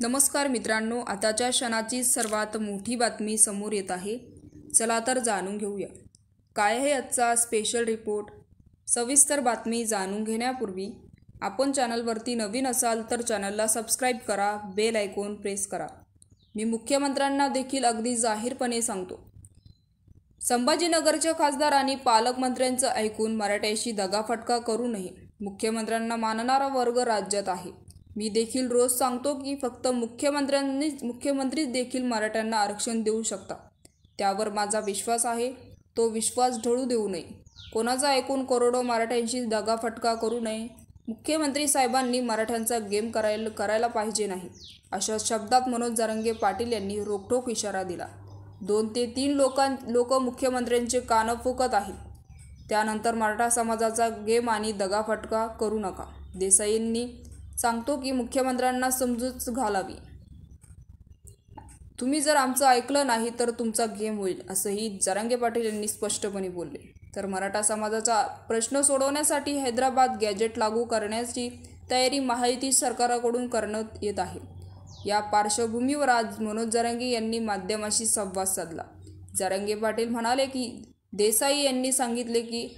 नमस्कार मित्रांनो, आताच्या क्षणाची सर्वात मोठी बातमी समोर येत आहे. चला तर जाणून घेऊया काय आहे आजचा स्पेशल रिपोर्ट. सविस्तर बातमी जाणून घेण्यापूर्वी आपण चॅनलवरती नवीन असाल तर चॅनलला सबस्क्राईब करा, बेल आयकॉन प्रेस करा. मी मुख्यमंत्र्यांना देखील अगदी जाहीरपणे सांगतो, संभाजीनगरच्या खासदार आणि पालकमंत्र्यांचं ऐकून मराठ्याशी दगाफटका करू नये. मुख्यमंत्र्यांना मानणारा वर्ग राज्यात आहे. मी देखील रोज सांगतो की फक्त मुख्यमंत्रीच देखील मराठ्यांना आरक्षण देऊ शकतात. त्यावर माझा विश्वास आहे. तो विश्वास ढळू देऊ नये. कोणाचा ऐकून करोडो मराठ्यांशी दगाफटका करू नये. मुख्यमंत्री साहेबांनी मराठ्यांचा गेम करायला पाहिजे नाही, अशा शब्दात मनोज जरांगे पाटील यांनी रोखठोक इशारा दिला. 2 ते 3 लोक मुख्यमंत्र्यांचे कान फुकत आहेत. त्यानंतर मराठा समाजाचा गेम आणि दगाफटका करू नका. देसाईंनी सांगतो की मुख्यमंत्र्यांना समजूत घालावी. तुम्ही जर आमचं ऐकलं नाही तर तुमचा गेम होईल, असंही जरांगे पाटील यांनी स्पष्टपणे बोलले. तर मराठा समाजाचा प्रश्न सोडवण्यासाठी हैदराबाद गॅजेट लागू करण्याची तयारी महायुती सरकारकडून करण्यात येत आहे. या पार्श्वभूमीवर आज मनोज जरांगे यांनी माध्यमांशी संवाद साधला. जरांगे पाटील म्हणाले की देसाई यांनी सांगितले की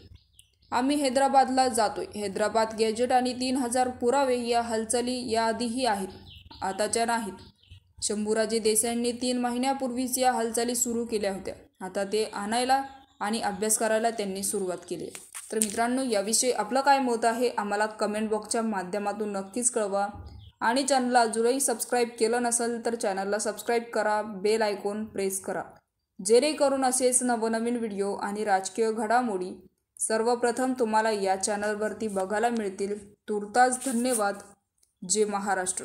आम्ही हैदराबादला जातोय. हैदराबाद गॅजेट आणि 3000 पुरावे या हालचाली याआधीही आहेत, आताच्या नाहीत. शंभूराजे देसाईंनी 3 महिन्यापूर्वीच या हालचाली सुरू केल्या होत्या. आता ते आणायला आणि अभ्यास करायला त्यांनी सुरुवात केली आहे. तर मित्रांनो, याविषयी आपलं काय मत आहे आम्हाला कमेंट बॉक्सच्या माध्यमातून नक्कीच कळवा. आणि चॅनलला अजूनही सबस्क्राईब केलं नसेल तर चॅनलला सबस्क्राईब करा, बेल आयकॉन प्रेस करा, जेणेकरून असेच नवनवीन व्हिडिओ आणि राजकीय घडामोडी सर्वप्रथम तुम्हाला या चॅनलवरती बघायला मिळतील. तूर्तास धन्यवाद. जय महाराष्ट्र.